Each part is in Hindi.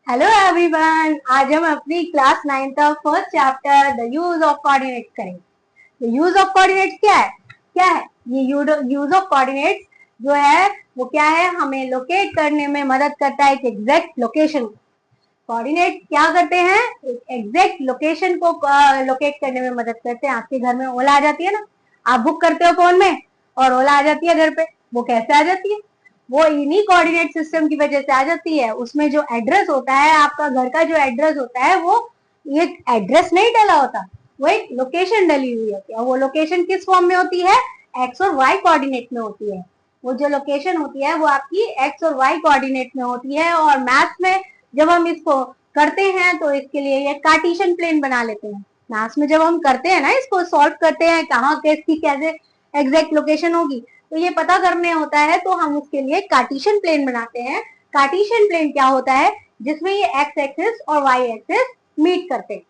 हेलो एवरीवन, आज हम अपनी क्लास 9th का first chapter the use of coordinates करेंगे। यूज ऑफ कोऑर्डिनेट्स क्या है ये यूज ऑफ कोऑर्डिनेट्स जो है वो क्या है, हमें लोकेट करने में मदद करता है एक एग्जैक्ट लोकेशन। कोऑर्डिनेट क्या करते हैं, एक एग्जैक्ट लोकेशन को लोकेट करने में मदद करते हैं। आपके घर में ओला आ जाती है ना, आप बुक करते हो फोन में और ओला आ जाती है घर पे। वो कैसे आ जाती है? वो इन्हीं कोऑर्डिनेट सिस्टम की वजह से आ जाती है। उसमें जो एड्रेस होता है, आपका घर का जो एड्रेस होता है, वो ये एड्रेस नहीं डला होता, वो एक लोकेशन डली हुई होती है। वो लोकेशन किस फॉर्म में होती है? एक्स और वाई कोऑर्डिनेट में होती है। वो जो लोकेशन होती है वो आपकी एक्स और वाई कोऑर्डिनेट में होती है। और मैथ्स में जब हम इसको करते हैं तो इसके लिए ये कार्टेशियन प्लेन बना लेते हैं। मैथ्स में जब हम करते हैं ना, इसको सॉल्व करते हैं कहाँ किसकी कैसे एग्जैक्ट लोकेशन होगी, तो ये पता करने होता है तो हम उसके लिए कार्टेशियन प्लेन बनाते हैं। कार्टेशियन प्लेन क्या होता है? जिसमें ये एक्स एक्सिस और वाई एक्सिस मीट करते हैं।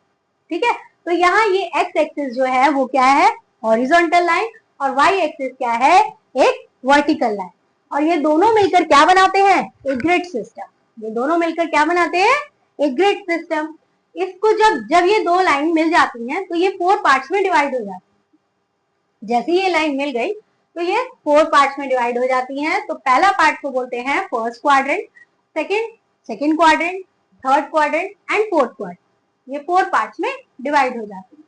ठीक है, तो यहाँ ये एक्स एक्सिस जो है वो क्या है? Horizontal line. और वाई एक्सिस क्या है? एक वर्टिकल लाइन। और ये दोनों मिलकर क्या बनाते हैं? एक ग्रिड सिस्टम। ये दोनों मिलकर क्या बनाते हैं? एक ग्रिड सिस्टम। इसको जब जब ये दो लाइन मिल जाती हैं तो ये 4 पार्ट्स में डिवाइड हो जाती है। जैसे ये लाइन मिल गई तो ये 4 पार्ट्स में डिवाइड हो जाती हैं। तो पहला पार्ट को बोलते हैं first quadrant, second quadrant, third quadrant and fourth quadrant. ये 4 पार्ट्स में डिवाइड हो जाती है।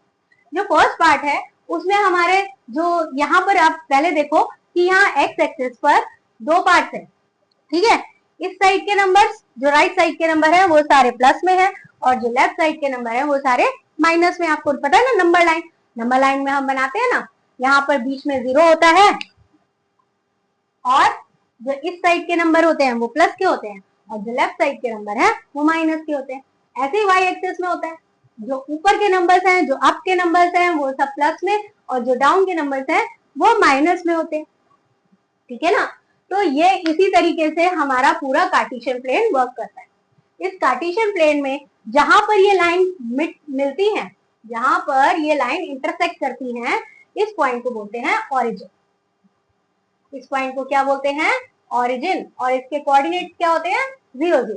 जो फर्स्ट पार्ट है उसमें हमारे जो यहाँ पर आप पहले देखो कि यहाँ एक्स एक्सिस पर 2 पार्ट्स है। ठीक है, इस साइड के नंबर्स, जो राइट साइड के नंबर है वो सारे प्लस में है और जो लेफ्ट साइड के नंबर है वो सारे माइनस में। आपको पता है ना, नंबर लाइन में हम बनाते हैं ना, यहाँ पर बीच में 0 होता है और जो इस साइड के नंबर होते हैं वो प्लस के होते हैं और जो लेफ्ट साइड के नंबर है वो माइनस के होते हैं। ऐसे ही वाई एक्सिस में होता है, जो ऊपर के नंबर्स हैं, जो अप के नंबर्स हैं वो सब प्लस में और जो डाउन के नंबर्स हैं वो माइनस में होते हैं। ठीक है ना, तो ये इसी तरीके से हमारा पूरा कार्टेशियन प्लेन वर्क करता है। इस कार्टेशियन प्लेन में जहां पर ये लाइन मिलती है, जहां पर ये लाइन इंटरसेक्ट करती हैं, इस पॉइंट को बोलते हैं ऑरिजिन। इस पॉइंट को क्या बोलते हैं? ऑरिजिन। और इसके कोऑर्डिनेट्स क्या होते हैं? 0 0।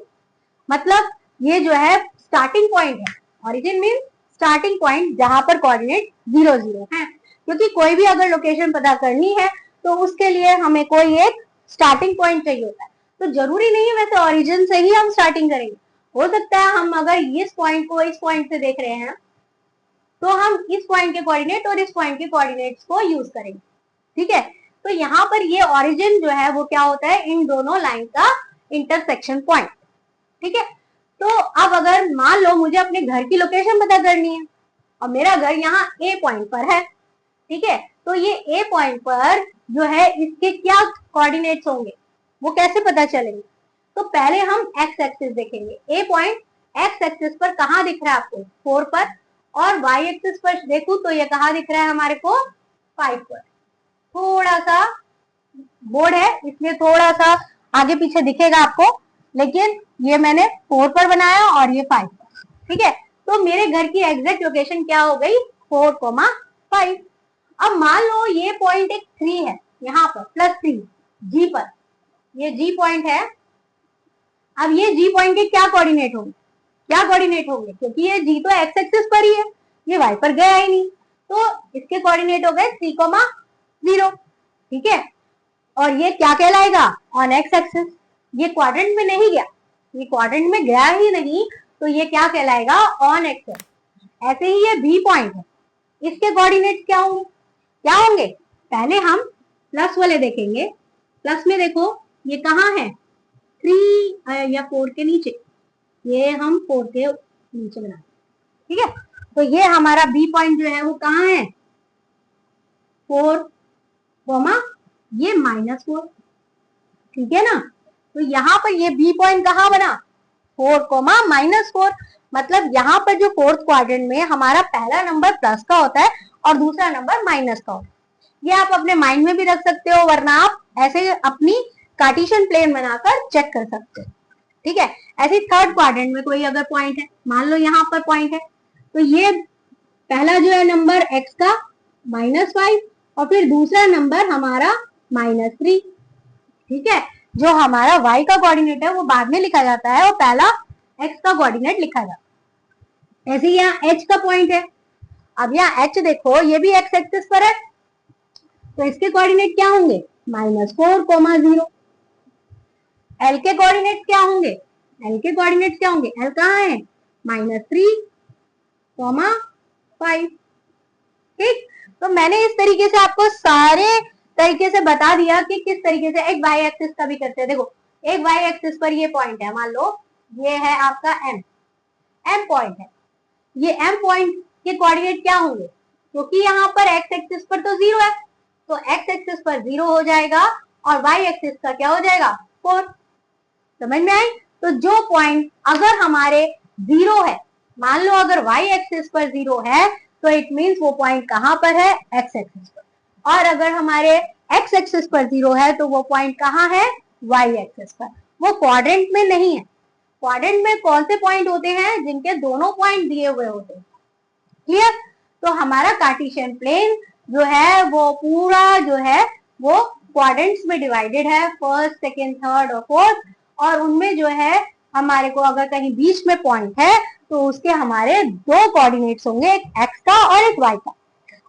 मतलब ये जो है स्टार्टिंग पॉइंट है। ऑरिजिन मीन स्टार्टिंग पॉइंट जहां पर कोऑर्डिनेट 0 0 है। क्योंकि कोई भी अगर लोकेशन पता करनी है तो उसके लिए हमें कोई एक स्टार्टिंग पॉइंट चाहिए होता है। तो जरूरी नहीं है वैसे ऑरिजिन से ही हम स्टार्टिंग करेंगे। हो सकता है हम अगर इस पॉइंट को इस पॉइंट से देख रहे हैं तो हम इस पॉइंट के कोऑर्डिनेट और इस पॉइंट के कोऑर्डिनेट्स को यूज करेंगे। ठीक है, तो यहाँ पर ये ओरिजिन जो है वो क्या होता है? इन दोनों लाइन का इंटरसेक्शन पॉइंट। ठीक है, तो अब अगर मान लो मुझे अपने घर की लोकेशन पता करनी है और मेरा घर यहाँ ए पॉइंट पर है। ठीक है, तो ये ए पॉइंट पर जो है इसके क्या कोऑर्डिनेट्स होंगे, वो कैसे पता चलेंगे? तो पहले हम एक्स एक्सिस देखेंगे। ए पॉइंट एक्स एक्सिस पर कहाँ दिख रहा है आपको? 4 पर। और वाई एक्सिस पर देखूं तो ये कहाँ दिख रहा है हमारे को? 5 पर। थोड़ा सा बोर्ड है इसलिए थोड़ा सा आगे पीछे दिखेगा आपको, लेकिन ये मैंने 4 पर बनाया और ये 5 पर। ठीक है, तो मेरे घर की एग्जैक्ट लोकेशन क्या हो गई? 4,5। अब मान लो ये पॉइंट एक 3 है, यहाँ पर +3 जी पर, ये जी पॉइंट है। अब ये जी पॉइंट के क्या कोऑर्डिनेट होंगे? क्योंकि ये जी तो एक्स एक्सिस पर ही है, ये वाई पर गया ही नहीं, तो इसके कोऑर्डिनेट हो गए 3,0। ठीक है, और ये क्या कहलाएगा? On x axis. ये क्वाड्रेंट में नहीं गया, ये क्वाड्रेंट में गया ही नहीं, तो ये क्या कहलाएगा? On x axis. ऐसे ही ये बी पॉइंट है, इसके कोऑर्डिनेट्स क्या होंगे? पहले हम प्लस वाले देखेंगे। प्लस में देखो ये कहाँ है? 3 या 4 के नीचे, ये हम 4 के नीचे बनाते। ठीक है, तो ये हमारा बी पॉइंट जो है वो कहाँ है? 4, ये -4। ठीक है ना, तो यहाँ पर ये बी पॉइंट कहाँ बना? 4, -4। मतलब यहाँ पर जो फोर्थ क्वाड्रेंट में हमारा पहला नंबर प्लस का होता है और दूसरा नंबर माइनस का होता है। ये आप अपने माइंड में भी रख सकते हो, वरना आप ऐसे अपनी कार्टेशियन प्लेन बनाकर चेक कर सकते हो। ठीक है, ऐसे थर्ड क्वाड्रेंट में कोई अगर पॉइंट है, मान लो यहाँ पर पॉइंट है, तो ये पहला जो है नंबर एक्स का -5 और फिर दूसरा नंबर हमारा -3। ठीक है, जो हमारा y का कोऑर्डिनेट है वो बाद में लिखा जाता है और पहला x का कोऑर्डिनेट लिखा जाता है। ऐसे यहाँ h का पॉइंट है, अब यहाँ h देखो ये भी x एक्सिस पर है, तो इसके कोऑर्डिनेट क्या होंगे, -4, 0। L के कोऑर्डिनेट क्या होंगे, L के कोऑर्डिनेट क्या होंगे, L कहाँ है, -3, 5। ठीक, तो मैंने इस तरीके से आपको सारे तरीके से बता दिया कि किस तरीके से एक वाई एक्सिस का भी करते हैं। देखो एक वाई एक्सिस पर ये पॉइंट है, मान लो ये है आपका m पॉइंट है, ये m पॉइंट के कोऑर्डिनेट क्या होंगे, क्योंकि यहाँ पर x एक्सिस पर तो 0 है, तो x एक्सिस पर 0 हो जाएगा और y एक्सिस का क्या हो जाएगा, 4। समझ में आई। तो जो पॉइंट अगर हमारे 0 है, मान लो अगर y एक्सिस पर 0 है तो इट मींस वो पॉइंट कहां पर है, x एक्सिस पर, और अगर हमारे x एक्सिस पर 0 है तो वो पॉइंट कहां है, y एक्सिस पर। वो क्वाड्रेंट में नहीं है। क्वाड्रेंट में कौन से पॉइंट होते हैं, जिनके दोनों पॉइंट दिए हुए होते हैं। क्लियर। तो हमारा कार्टेशियन प्लेन जो है वो पूरा जो है वो क्वाड्रेंट्स में डिवाइडेड है, फर्स्ट, सेकंड, थर्ड और फोर्थ, और उनमें जो है हमारे को अगर कहीं बीच में पॉइंट है तो उसके हमारे दो कोऑर्डिनेट्स होंगे, एक x का और एक y का।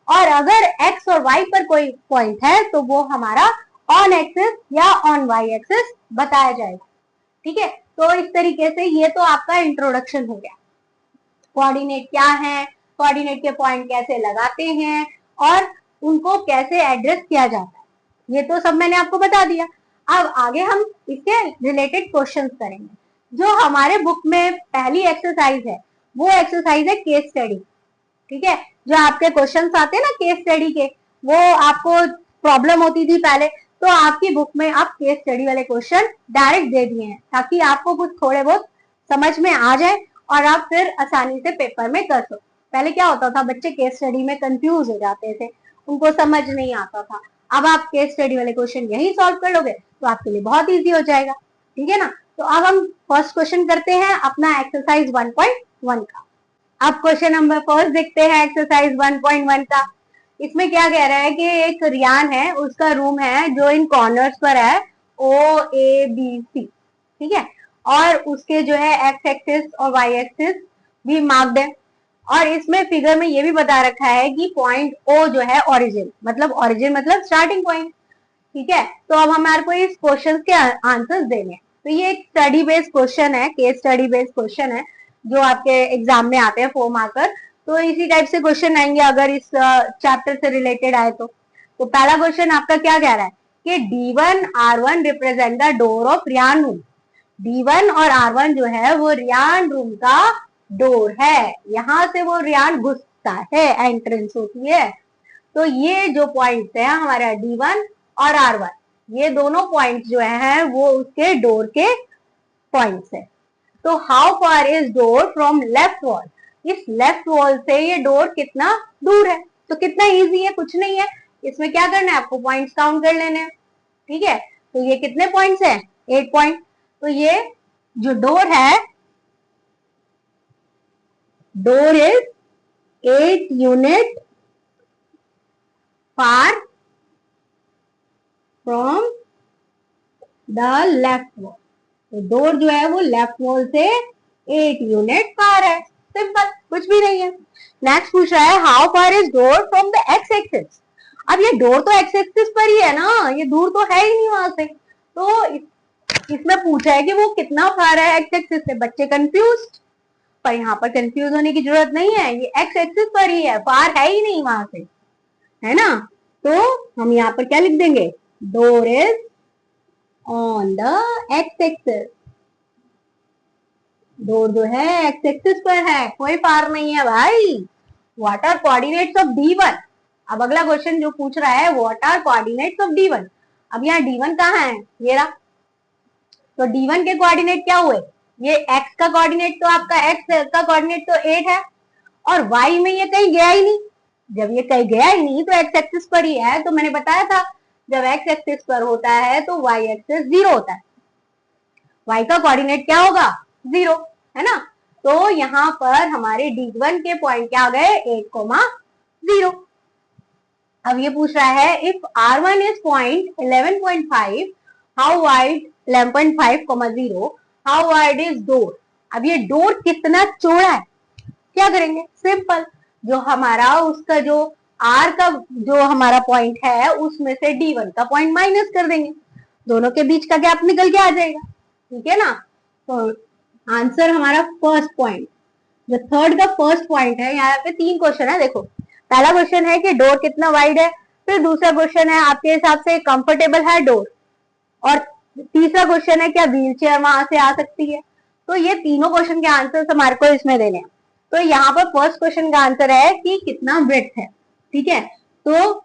और अगर x और y पर कोई पॉइंट है तो वो हमारा ऑन एक्सिस या ऑन y एक्सिस बताया जाएगा। ठीक है, तो इस तरीके से ये तो आपका इंट्रोडक्शन हो गया, कोऑर्डिनेट क्या है, कोऑर्डिनेट के पॉइंट कैसे लगाते हैं और उनको कैसे एड्रेस किया जाता है, ये तो सब मैंने आपको बता दिया। अब आगे हम इसके रिलेटेड क्वेश्चंस करेंगे। जो हमारे बुक में पहली एक्सरसाइज है वो एक्सरसाइज है केस स्टडी। ठीक है, जो आपके क्वेश्चंस आते हैं ना केस स्टडी के, वो आपको प्रॉब्लम होती थी पहले, तो आपकी बुक में आप केस स्टडी वाले क्वेश्चन डायरेक्ट दे दिए हैं ताकि आपको कुछ थोड़े बहुत समझ में आ जाए और आप फिर आसानी से पेपर में कर सको। पहले क्या होता था, बच्चे केस स्टडी में कंफ्यूज हो जाते थे, उनको समझ नहीं आता था। अब आप केस स्टडी वाले क्वेश्चन यही सॉल्व कर लोगे तो आपके लिए बहुत इजी हो जाएगा। ठीक है ना। तो अब हम फर्स्ट क्वेश्चन करते हैं अपना एक्सरसाइज 1.1 का। अब क्वेश्चन नंबर फर्स्ट देखते हैं एक्सरसाइज 1.1 का। इसमें क्या कह रहा है कि एक रियान है, उसका रूम है जो इन कॉर्नर्स पर है OABC। ठीक है, और उसके जो है एक्स एक्सिस और वाई एक्सिस भी मार्क्ड है, और इसमें फिगर में ये भी बता रखा है कि पॉइंट O जो है ओरिजिन मतलब स्टार्टिंग पॉइंट। ठीक है, तो अब हमारे को इस क्वेश्चन के आंसर्स देने हैं। तो ये एक स्टडी बेस्ड क्वेश्चन है, केस स्टडी बेस्ड क्वेश्चन है जो आपके एग्जाम में आते हैं 4 मार्कर। तो इसी टाइप से क्वेश्चन आएंगे अगर इस चैप्टर से रिलेटेड आए तो। पहला क्वेश्चन आपका क्या कह रहा है कि D1 R1 represent the door of Riyan room. D1 और R1 जो है वो रियान रूम का डोर है, यहां से वो रियान घुसता है, एंट्रेंस होती है। तो ये जो पॉइंट्स है हमारा D1 और R1, ये दोनों पॉइंट्स जो है वो उसके डोर के पॉइंट्स है। तो how far is door from left wall, इस लेफ्ट वॉल से ये डोर कितना दूर है। तो कितना इजी है, कुछ नहीं है, इसमें क्या करना है आपको पॉइंट्स काउंट कर लेने हैं। ठीक है, तो ये कितने पॉइंट्स हैं, 8 पॉइंट। तो ये जो डोर है, door is 8 unit far from the left wall. तो डोर जो है वो लेफ्ट वॉल से 8 यूनिट फार है, सिंपल, कुछ भी नहीं है। नेक्स्ट पूछ रहा है how far is door from the x axis. अब ये डोर तो एक्स एक्सिस पर ही है ना, ये दूर तो है ही नहीं वहां से। तो इसमें पूछा है कि वो कितना फार है एक्स एक्सिस से। बच्चे कंफ्यूज, पर यहाँ पर कंफ्यूज होने की जरूरत नहीं है, ये एक्स एक्सिस पर ही है, फार है ही नहीं वहां से, है ना। तो हम यहाँ पर क्या लिख देंगे, door is on the x axis. Door जो है एक्स एक्सिस पर है, कोई फार नहीं है भाई। What are coordinates of D1। अब अगला क्वेश्चन जो पूछ रहा है what are coordinates of D1। अब यहाँ D1 कहाँ है, ये रहा। तो D1 के कोऑर्डिनेट क्या हुए, ये x का कोऑर्डिनेट तो आपका x का कोऑर्डिनेट तो 8 है, और y में ये कहीं गया ही नहीं। जब ये कहीं गया ही नहीं तो x एक्सिस पर ही है। तो मैंने बताया था जब x एक्सिस पर होता है तो y एक्सिस 0 होता है, y का कोऑर्डिनेट क्या होगा, 0, है ना। तो यहाँ पर हमारे D1 के पॉइंट क्या आ गए, 8,0। अब ये पूछ रहा है if R1 is point 11.5 how wide 11.5, 0 how wide is door. अब ये डोर कितना चौड़ा है, क्या करेंगे, सिंपल, जो हमारा उसका जो आर का जो हमारा पॉइंट है उसमें से D1 का पॉइंट माइनस कर देंगे, दोनों के बीच का गैप निकल के आ जाएगा, ठीक है ना। तो आंसर हमारा फर्स्ट पॉइंट, जो थर्ड का फर्स्ट पॉइंट है, यहाँ पे 3 क्वेश्चन है, देखो पहला क्वेश्चन है कि डोर कितना वाइड है, फिर दूसरा क्वेश्चन है आपके हिसाब से कंफर्टेबल है डोर, और तीसरा क्वेश्चन है क्या व्हील चेयर वहां से आ सकती है। तो ये तीनों क्वेश्चन के आंसर हमारे को इसमें देने हैं। तो यहाँ पर फर्स्ट क्वेश्चन का आंसर है कि कितना विड्थ है, ठीक है। तो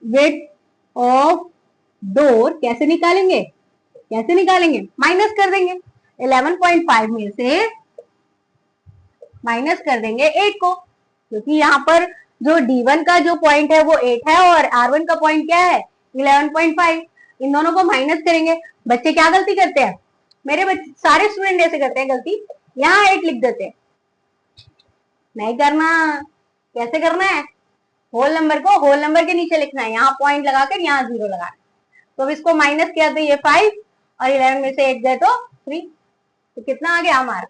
विड्थ ऑफ डोर कैसे निकालेंगे, कैसे निकालेंगे, माइनस कर देंगे 11.5 में से माइनस कर देंगे 8 को, क्योंकि यहाँ पर जो D1 का जो पॉइंट है वो 8 है और R1 का पॉइंट क्या है 11.5, इन दोनों को माइनस करेंगे। बच्चे क्या गलती करते हैं, मेरे बच्चे सारे स्टूडेंट ऐसे करते हैं गलती, यहाँ 8 लिख देते हैं, नहीं करना, कैसे करना है, होल नंबर को होल नंबर के नीचे लिखना है, यहाँ पॉइंट लगाकर यहाँ 0 लगाना। तो इसको माइनस किया तो ये 5 और 11 में से 8 गए तो 3, तो कितना आ गया हमारा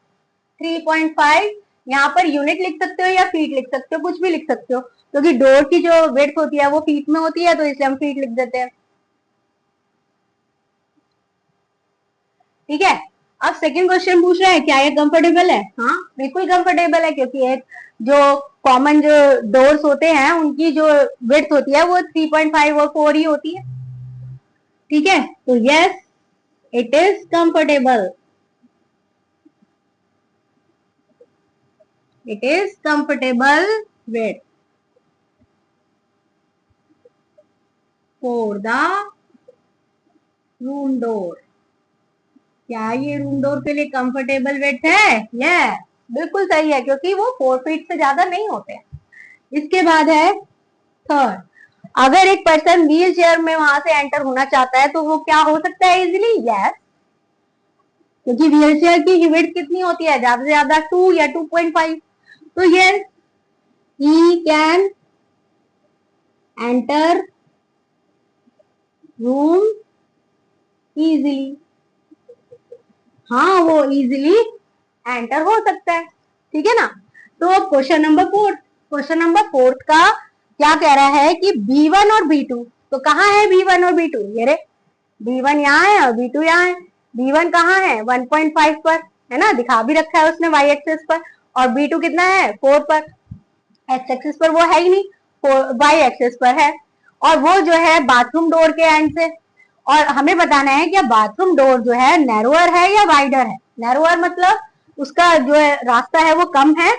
3.5। यहाँ पर यूनिट लिख सकते हो या फीट लिख सकते हो, कुछ भी लिख सकते हो, क्योंकि डोर की जो विड्थ होती है वो फीट में होती है, तो इसलिए हम फीट लिख देते हैं, ठीक है। अब सेकंड क्वेश्चन पूछ रहा है क्या ये कंफर्टेबल है, हाँ बिल्कुल कंफर्टेबल है, क्योंकि एक जो कॉमन जो डोर्स होते हैं उनकी जो विड्थ होती है वो 3.5 और 4 ही होती है, ठीक है। तो yes it is comfortable, it is comfortable width for the room door। क्या ये रूम डोर के लिए कंफर्टेबल विड्थ है, ये बिल्कुल सही है, क्योंकि वो 4 फीट से ज्यादा नहीं होते। इसके बाद है थर्ड, अगर एक पर्सन व्हील चेयर में वहां से एंटर होना चाहता है तो वो क्या हो सकता है इजिली, यस, क्योंकि व्हील चेयर की विड्थ कितनी होती है, ज्यादा से ज्यादा 2 या 2.5, तो yes he can enter room easily, हाँ वो इजीली एंटर हो सकता है, ठीक है ना। तो क्वेश्चन नंबर फोर्थ का क्या कह रहा है कि B1 और B2, तो कहाँ है B1 और B2, ये रे B1 यहाँ है और B2 यहाँ है। B1 कहाँ है 1.5 पर, है ना, दिखा भी रखा है उसने y एक्सिस पर, और B2 कितना है 4 पर, x एक्सिस पर वो है ही नहीं, y एक्सिस पर है, और वो जो है बाथरूम डोर के एंड से, और हमें बताना है कि बाथरूम डोर जो है नैरोअर है या वाइडर है। नैरोअर मतलब उसका जो है रास्ता है वो कम है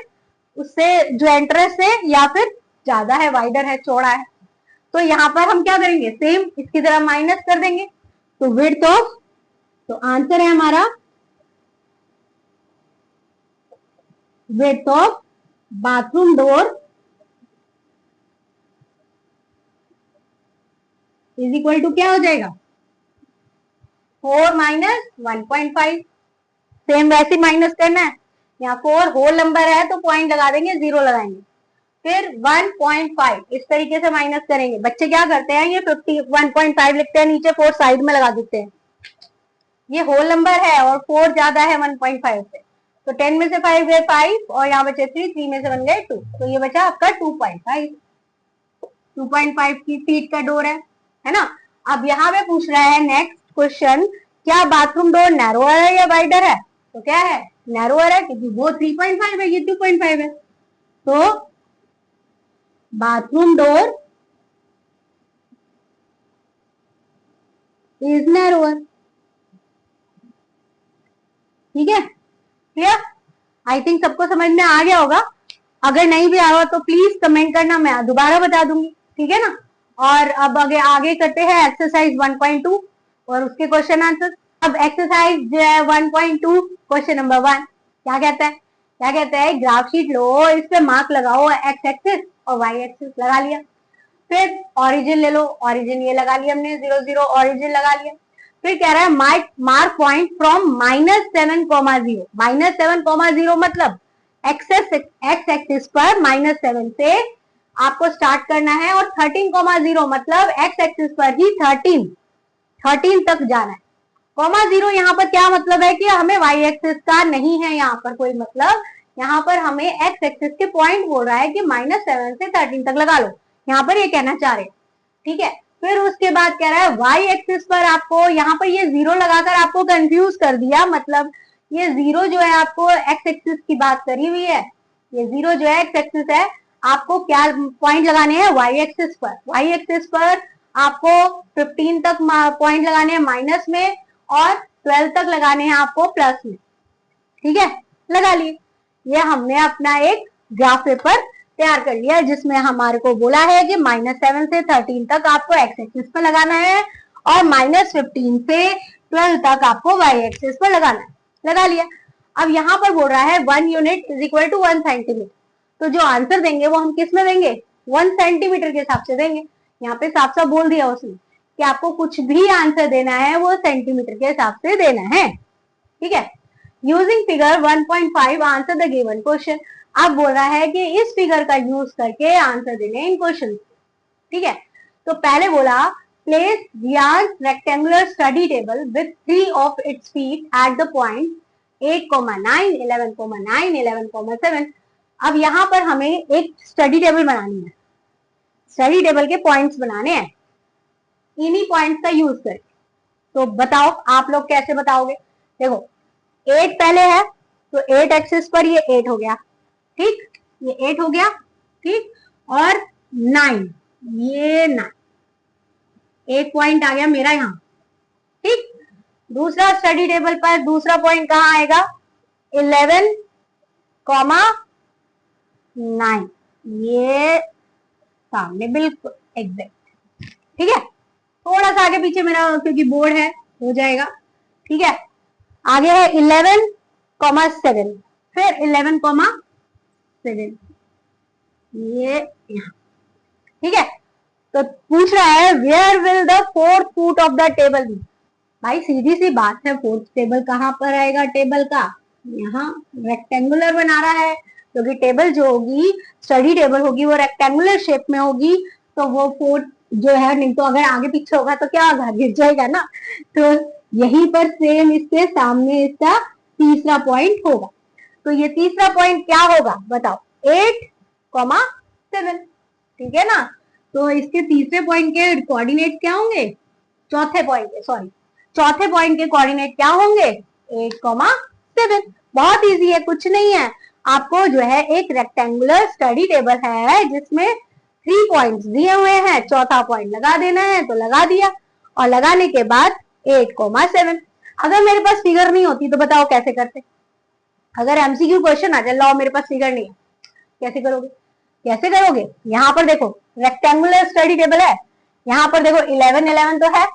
उससे जो एंट्रेंस है, या फिर ज्यादा है वाइडर है चौड़ा है। तो यहाँ पर हम क्या करेंगे, सेम इसकी तरह माइनस कर देंगे, तो विड्थ ऑफ, तो आंसर है हमारा width of bathroom door is equal to क्या हो जाएगा 4 माइनस 1.5, सेम वैसे माइनस करना है, यहाँ 4 होल नंबर है तो पॉइंट लगा देंगे 0 लगाएंगे, फिर 1.5 इस तरीके से माइनस करेंगे। बच्चे क्या करते हैं ये 1.5 लिखते हैं, नीचे 4 साइड में लगा देते हैं, ये होल नंबर है और 4 ज्यादा है 1.5 से, तो 10 में से 5 गए 5 और यहाँ बचे 3 में से बन गए 2, तो ये बचा आपका 2.5 की फीट का डोर है ना। अब यहाँ पे पूछ रहा है नेक्स्ट क्वेश्चन, क्या बाथरूम डोर नैरोअर है या वाइडर है, तो क्या है नैरोअर है, क्योंकि वो 3.5 है ये 2.5 है, तो बाथरूम डोर इज नैरोअर, ठीक है, क्लियर। आई थिंक सबको समझ में आ गया होगा, अगर नहीं भी आया तो प्लीज कमेंट करना, मैं दोबारा बता दूंगी, ठीक है ना। और अब आगे करते हैं एक्सरसाइज 1.2 और उसके क्वेश्चन आंसर। अब एक्सरसाइज जो है 1.2 क्वेश्चन नंबर 1 क्या कहता है ग्राफ शीट लो, इस पे मार्क लगाओ एक्स एक्सिस और वाई एक्सिस लगा लिया, फिर ऑरिजिन ले लो, ऑरिजिन ये लगा लिया हमने 0 0 ऑरिजिन लगा लिया, फिर कह रहा है मार्क पॉइंट फ्रॉम -7,0, -7,0 मतलब एक्स एक्सिस पर -7 से आपको स्टार्ट करना है, और 13,0 मतलब एक्स एक्सिस पर ही 13 तक जाना है, कॉमा 0 यहाँ पर क्या मतलब है कि हमें वाई एक्सिस का नहीं है यहाँ पर कोई मतलब, यहाँ पर हमें एक्स एक्सिस के पॉइंट बोल रहा है कि -7 से 13 तक लगा लो, यहाँ पर ये कहना चाह रहे हैं, ठीक है। फिर उसके बाद कह रहा है वाई एक्सिस पर आपको यहाँ पर ये 0 लगाकर आपको कंफ्यूज कर दिया, मतलब ये 0 जो है आपको एक्स एक्सिस की बात करी हुई है, ये 0 जो है एक्स एक्सिस है, आपको क्या पॉइंट लगाने हैं वाई एक्सिस पर, वाई एक्सिस पर आपको 15 तक पॉइंट लगाने हैं माइनस में और 12 तक लगाने हैं आपको प्लस में, ठीक है। लगा लिए, ये हमने अपना एक ग्राफ पेपर तैयार कर लिया जिसमें हमारे को बोला है कि -7 से 13 तक आपको एक्स एक्सिस पर लगाना है और -15 से 12 तक आपको वाई एक्सिस पर लगाना है। लगा लिया। अब यहाँ पर बोल रहा है 1 unit is equal to 1 centimetre, तो जो आंसर देंगे वो हम किस में देंगे, 1 सेंटीमीटर के हिसाब से देंगे। यहाँ पे साफ साफ बोल दिया उसने कि आपको कुछ भी आंसर देना है वो सेंटीमीटर के हिसाब से देना है, ठीक है। Using figure 1.5 answer the given question, अब बोल रहा है कि इस फिगर का यूज करके आंसर देने इन क्वेश्चन, ठीक है। तो पहले बोला place Riyan's rectangular study table with 3 of its feet at the point 8,9, 11,9, 11,7। अब यहाँ पर हमें एक स्टडी टेबल बनानी है, स्टडी टेबल के पॉइंट्स बनाने हैं, इन्हीं पॉइंट्स का यूज करके। तो बताओ आप लोग कैसे बताओगे। देखो 8 पहले है तो 8 एक्सिस पर ये 8 हो गया, ठीक, ये 8 हो गया, ठीक, और 9, ये 9, एक पॉइंट आ गया मेरा यहाँ, ठीक। दूसरा स्टडी टेबल पर दूसरा पॉइंट कहाँ आएगा, 11,9, ये सामने बिल्कुल एग्जैक्ट, ठीक है। थोड़ा सा आगे पीछे मेरा क्योंकि बोर्ड है हो जाएगा, ठीक है। आगे है 11,7, फिर 11,7, ये यहाँ, ठीक है। तो पूछ रहा है where will the fourth foot of the table be. भाई सीधी सी बात है, फोर्थ टेबल कहाँ पर आएगा टेबल का, यहाँ रेक्टेंगुलर बना रहा है, क्योंकि टेबल जो होगी स्टडी टेबल होगी वो रेक्टेंगुलर शेप में होगी, तो वो फोर्थ जो है, नहीं तो अगर आगे पीछे होगा तो क्या होगा, गिर जाएगा ना। तो यहीं पर सेम इसके सामने इसका तीसरा पॉइंट होगा, तो ये तीसरा पॉइंट क्या होगा बताओ, 8,7, ठीक है ना। तो इसके तीसरे पॉइंट के कोऑर्डिनेट क्या होंगे, चौथे पॉइंट के, सॉरी, चौथे पॉइंट के कोऑर्डिनेट क्या होंगे, 8,7। बहुत इजी है, कुछ नहीं है, आपको जो है एक रेक्टेंगुलर स्टडी टेबल है जिसमें 3 पॉइंट्स दिए हुए हैं, चौथा पॉइंट लगा देना है, तो लगा दिया, और लगाने के बाद 8,7। अगर मेरे पास फिगर नहीं होती तो बताओ कैसे करते, अगर एमसीक्यू क्वेश्चन आ जाए, लो मेरे पास फिगर नहीं है, कैसे करोगे, कैसे करोगे। यहाँ पर देखो रेक्टेंगुलर स्टडी टेबल है, यहाँ पर देखो 11, 11 तो है,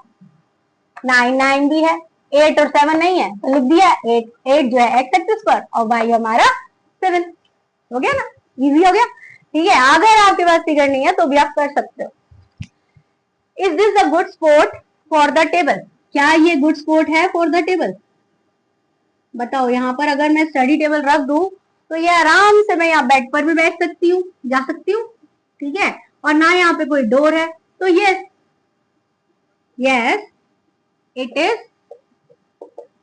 9, 9 भी है, 8 और 7 नहीं है, तो लिख दिया 8, 8 जो है एक्स एक्सिस पर और वाई हमारा 7, हो गया ना, इजी हो गया, ठीक है। अगर आपके पास फिगर नहीं है तो भी आप कर सकते हो। Is this a good sport for the table, क्या ये गुड स्पोर्ट है फॉर द टेबल, बताओ। यहाँ पर अगर मैं स्टडी टेबल रख दूं तो ये आराम से मैं यहाँ बेड पर भी बैठ सकती हूँ, जा सकती हूँ, ठीक है, और ना यहाँ पे कोई डोर है, तो yes yes it is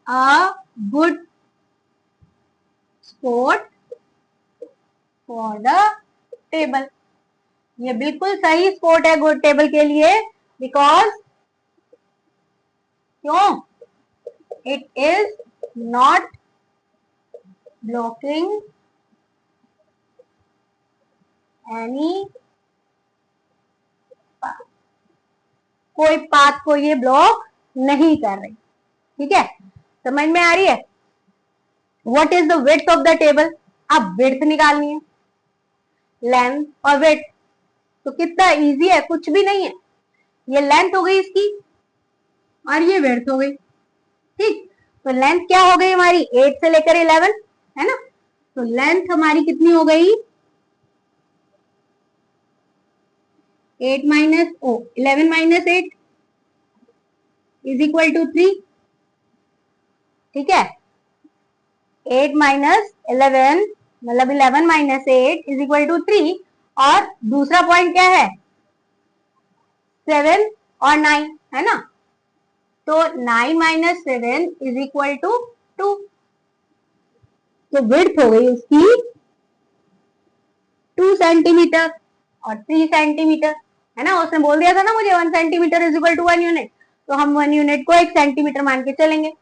a good sport for the table, ये बिल्कुल सही स्पोर्ट है गुड टेबल के लिए, बिकॉज क्यों, it is not blocking any path, कोई पाथ को ये ब्लॉक नहीं कर रही, ठीक है, समझ में आ रही है। What is the width of the table, अब विड्थ निकालनी है, लेंथ और विड्थ, तो कितना इजी है, कुछ भी नहीं है, ये लेंथ हो गई इसकी और ये विड्थ हो गई, ठीक। तो लेंथ क्या हो गई हमारी, 8 से लेकर 11 है ना, तो लेंथ हमारी कितनी हो गई, 8 minus 11 minus 8 is equal to 3, ठीक है। 8 माइनस 11 मतलब 11 माइनस 8 इज इक्वल टू 3, और दूसरा पॉइंट क्या है 7 और 9 है ना, तो 9 माइनस 7 इज इक्वल टू 2। तो विड्थ हो गई उसकी 2 सेंटीमीटर और 3 सेंटीमीटर, है ना। उसने बोल दिया था ना मुझे 1 centimetre is equal to 1 unit, तो हम 1 यूनिट को 1 सेंटीमीटर मान के चलेंगे।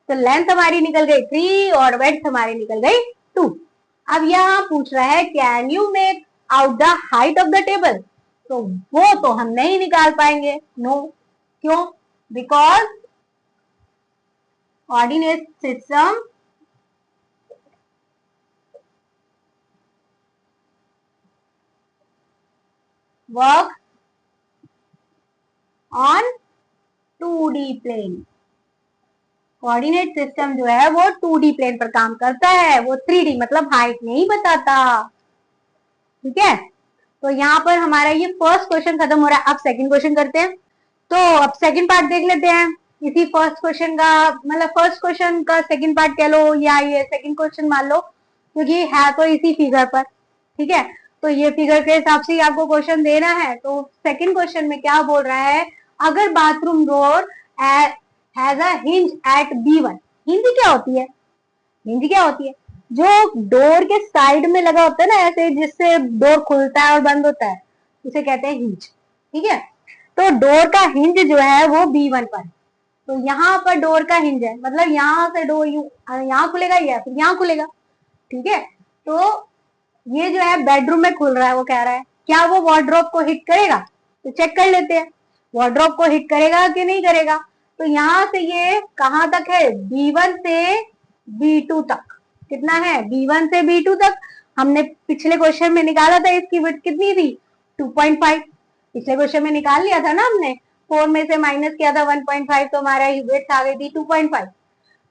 तो लेंथ हमारी निकल गई 3 और विड्थ हमारी निकल गई 2। अब यहाँ पूछ रहा है can you make out the height of the table, तो वो तो हम नहीं निकाल पाएंगे, नो। क्यों? Because coordinate system work on 2D plane. Coordinate system जो है वो 2D प्लेन पर काम करता है, वो 3D मतलब हाइट नहीं बताता। ठीक है, तो यहाँ पर हमारा ये फर्स्ट क्वेश्चन खत्म हो रहा है। अब सेकंड क्वेश्चन करते हैं। तो अब सेकंड पार्ट देख लेते हैं इसी फर्स्ट क्वेश्चन का, मतलब फर्स्ट क्वेश्चन का सेकंड पार्ट कह लो या ये सेकंड क्वेश्चन मान लो, क्योंकि है तो इसी फिगर पर। ठीक है, तो ये फिगर के हिसाब से आपको क्वेश्चन देना है। तो सेकंड क्वेश्चन में क्या बोल रहा है, अगर bathroom door has a hinge at B1। Hinge क्या होती है? हिंज क्या होती है? जो डोर के साइड में लगा होता है ना ऐसे, जिससे डोर खुलता है और बंद होता है, उसे कहते हैं हिंज। ठीक है, तो डोर का हिंज जो है वो B1 पर, तो यहाँ पर डोर का हिंज है, मतलब यहाँ से डोर यहाँ खुलेगा या फिर यहाँ खुलेगा। ठीक है, तो ये जो है बेडरूम में खुल रहा है, वो कह रहा है क्या वो वार्डरोब को हिट करेगा, तो चेक कर लेते हैं वार्डरोब को हिट करेगा कि नहीं करेगा। तो यहाँ से ये कहाँ तक है, B1 से B2 तक। कितना है? B1 से B2 तक। हमने पिछले क्वेश्चन में निकाला था इसकी विड्थ कितनी थी, 2.5। पिछले क्वेश्चन में निकाल लिया था ना हमने, 4 में से माइनस किया था 1.5, तो हमारा विड्थ आ गई थी 2.5।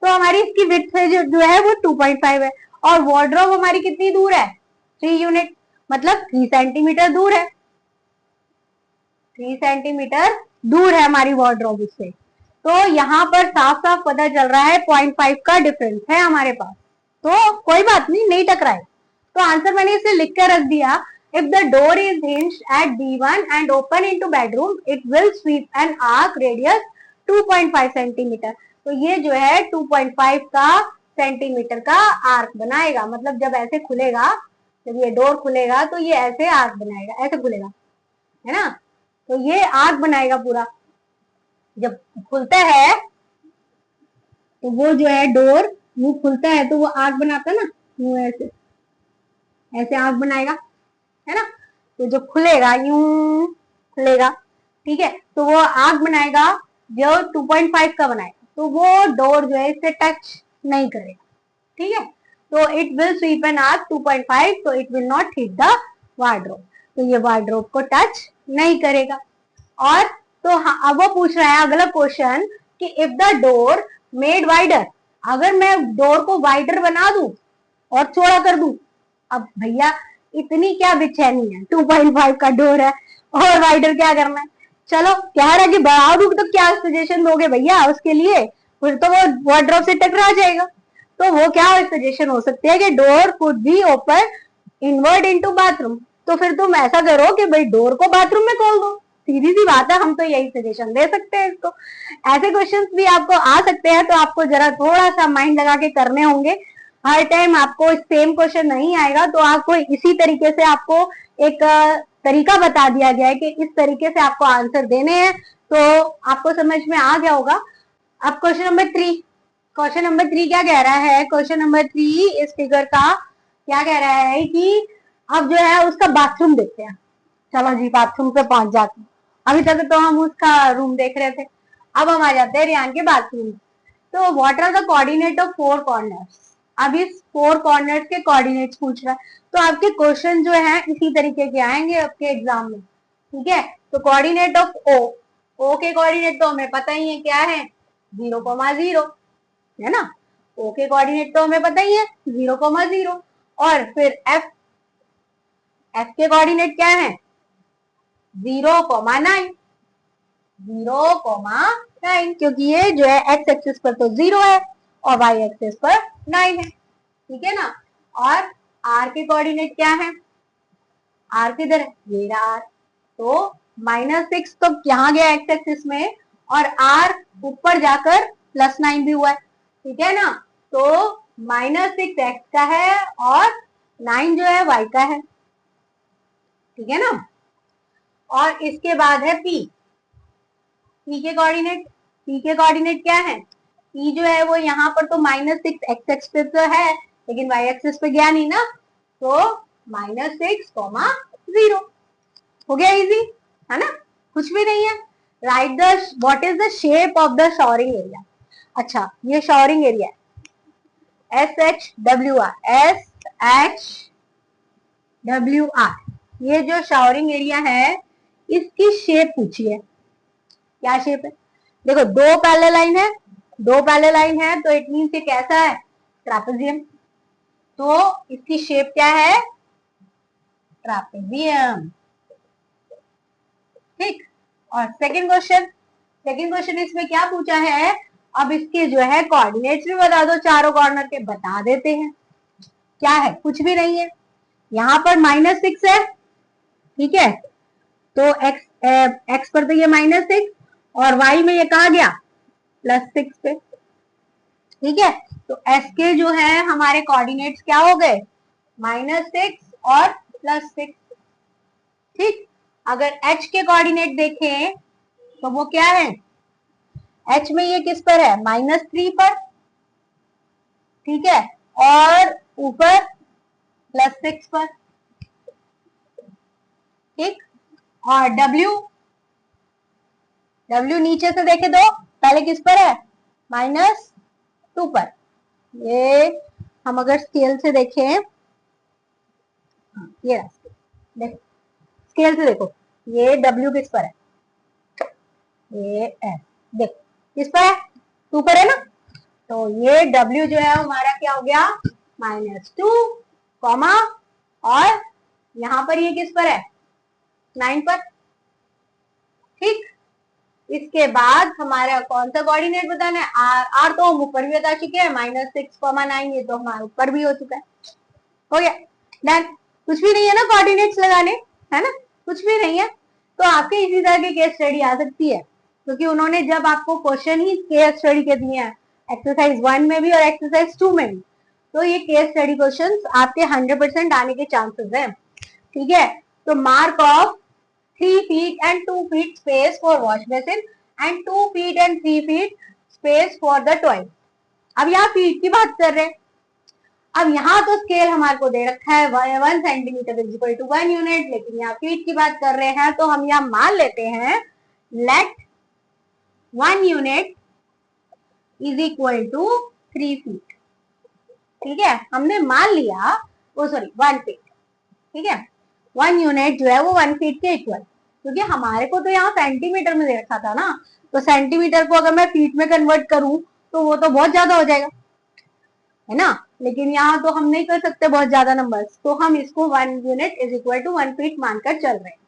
तो हमारी इसकी विड्थ जो है वो 2.5 है, और वार्डरोब हमारी कितनी दूर है, 3 यूनिट, मतलब 3 सेंटीमीटर दूर है। 3 सेंटीमीटर दूर है हमारी वार्डरोब उससे। तो यहाँ पर साफ साफ पता चल रहा है 0.5 का डिफरेंस है हमारे पास। तो कोई बात नहीं, नहीं टकराए। तो आंसर मैंने इसे लिख कर रख दिया, if the door is hinged at B1 and open into bedroom it will sweep an arc radius 2.5 centimetre. तो ये जो है 2.5 का सेंटीमीटर का आर्क बनाएगा, मतलब जब ऐसे खुलेगा, जब ये डोर खुलेगा तो ये ऐसे आर्क बनाएगा, ऐसे खुलेगा, है ना। तो ये आर्क बनाएगा पूरा। जब खुलता है तो वो जो है डोर, वो खुलता है तो वो आर्क बनाता है ना, वो ऐसे ऐसे आर्क बनाएगा, है ना। तो जब खुलेगा यूं खुलेगा, ठीक है, तो वो आर्क बनाएगा जो 2.5 का बनाएगा, तो वो डोर जो है इससे टच नहीं करेगा। ठीक है, तो it will sweep an arc 2.5, तो it will not hit the wardrobe, तो ये वार्डरोब को टच नहीं करेगा। और तो अब वो पूछ रहा है अगला क्वेश्चन कि if the door made wider, अगर मैं डोर को वाइडर बना दूं और चौड़ा कर दूं, अब भैया इतनी क्या बेचैनी है, 2.5 का डोर है और वाइडर क्या करना है। चलो कह रहा है कि बढ़ा दूं, तो क्या सजेशन दोगे भैया उसके लिए, फिर तो वो वार्डरोब से टकरा जाएगा। तो वो क्या सजेशन हो सकती है कि door could be open inward into bathroom, तो फिर तुम ऐसा करो कि भाई डोर को बाथरूम में खोल दो, सीधी सी बात है, हम तो यही सजेशन दे सकते हैं इसको। ऐसे क्वेश्चंस भी आपको आ सकते हैं, तो आपको जरा थोड़ा सा माइंड लगा के करने होंगे। हर टाइम आपको सेम क्वेश्चन नहीं आएगा, तो आपको इसी तरीके से आपको एक तरीका बता दिया गया है कि इस तरीके से आपको आंसर देने हैं, तो आपको समझ में आ गया होगा। अब क्वेश्चन नंबर 3, क्वेश्चन नंबर 3 क्या कह रहा है, क्वेश्चन नंबर 3 इस फिगर का क्या कह रहा है कि अब जो है उसका बाथरूम देखते हैं। चलो जी बाथरूम पे पहुंच जाते हैं, अभी तक तो हम उसका रूम देख रहे थे, अब हम आ जाते हैं रियान के बाथरूम। तो what are the coordinate of 4 corners, अब इस 4 कॉर्नर्स के कोऑर्डिनेट्स पूछ रहा है। तो आपके क्वेश्चन जो है इसी तरीके के आएंगे आपके एग्जाम में। ठीक है, तो कोऑर्डिनेट ऑफ ओ के कोऑर्डिनेट तो हमें पता ही है क्या है, 0,0, है ना। ओ के कोऑर्डिनेट तो हमें पता ही है 0,0, और फिर एफ के कोऑर्डिनेट क्या है, 0,9, 0,9, क्योंकि ये जो है एक्स एक्सिस पर तो 0 है और वाई एक्सिस पर 9 है। ठीक है ना। और आर के कोऑर्डिनेट क्या है, आर किधर है, ये रहा आर, तो -6 तो यहाँ गया एक्स एक्सिस में और r ऊपर जाकर +9 भी हुआ है, ठीक है ना। तो -6 x का है और 9 जो है y का है, ठीक है ना। और इसके बाद है p के कोऑर्डिनेट। p के कोऑर्डिनेट क्या है? p जो है वो यहाँ पर तो -6 x एक्सिस पे तो है, लेकिन y एक्सिस पे गया नहीं ना, तो -6, 0 हो गया। इजी है ना, कुछ भी नहीं है। Right the what is the shape of the showering area. अच्छा, ये शॉरिंग एरिया है, SHWR, SHWR, ये जो शॉरिंग एरिया है इसकी शेप पूछिए, क्या शेप है। देखो दो पैरेलल लाइन है, दो पैरेलल लाइन है तो इट मींस ये कैसा है? ट्रापेजियम। तो इसकी शेप क्या है? ट्रापेजियम, ठीक। और सेकंड क्वेश्चन इसमें क्या पूछा है? अब इसके जो है कोऑर्डिनेट्स भी बता दो, चारों कॉर्नर के बता देते हैं। क्या है? कुछ भी नहीं है। यहाँ पर -6 है, ठीक है, तो x पर तो ये -6 और y में ये कहा गया +6 पे, ठीक है। तो s के जो है हमारे कोऑर्डिनेट्स क्या हो गए? -6 और +6, ठीक। अगर h के कोऑर्डिनेट देखें तो वो क्या है? h में ये किस पर है? -3 पर, ठीक है, और ऊपर +6 पर, ठीक। और w नीचे से देखे तो पहले किस पर है? -2 पर। ये हम अगर स्केल से देखें, ये देखो स्केल से देखो, ये w किस पर है? ये s, देखो किस पर है? 2 पर है ना। तो ये w जो है हमारा क्या हो गया? -2, और यहां पर ये किस पर है? 9 पर, ठीक। इसके बाद हमारा कौन सा कोऑर्डिनेट बताना है? r तो हम ऊपर भी बता चुके हैं, -6, 9, ये तो हमारे ऊपर भी हो चुका है, हो गया डन। कुछ भी नहीं है ना कोऑर्डिनेट्स लगाने, है ना, कुछ भी नहीं है। तो आपके इसी तरह की केस स्टडी आ सकती है, क्योंकि उन्होंने जब आपको क्वेश्चन ही केस स्टडी के दिए हैं, एक्सरसाइज 1 में भी और एक्सरसाइज 2 में भी, तो ये केस स्टडी क्वेश्चन आपके 100% आने के चांसेस है, ठीक है। तो mark of 3 feet and 2 feet space for wash basin and 2 feet and 3 feet space for the toilet। अब यहाँ फीट की बात कर रहे हैं। अब यहाँ तो स्केल हमारे को दे रखा है 1 centimetre is equal to 1 unit, लेकिन यहाँ फीट की बात कर रहे हैं, तो हम यहाँ मान लेते हैं let 1 unit is equal to 3 feet, ठीक है। हमने मान लिया, ओ सॉरी 1 फीट, ठीक है। 1 यूनिट जो है वो 1 फीट के इक्वल, क्योंकि हमारे को तो यहाँ सेंटीमीटर में दे रखा था ना, तो सेंटीमीटर को अगर मैं फीट में कन्वर्ट करूं तो वो तो बहुत ज्यादा हो जाएगा, है ना। लेकिन यहाँ तो हम नहीं कर सकते बहुत ज्यादा नंबर्स, तो हम इसको 1 unit is equal to 1 feet मानकर चल रहे हैं।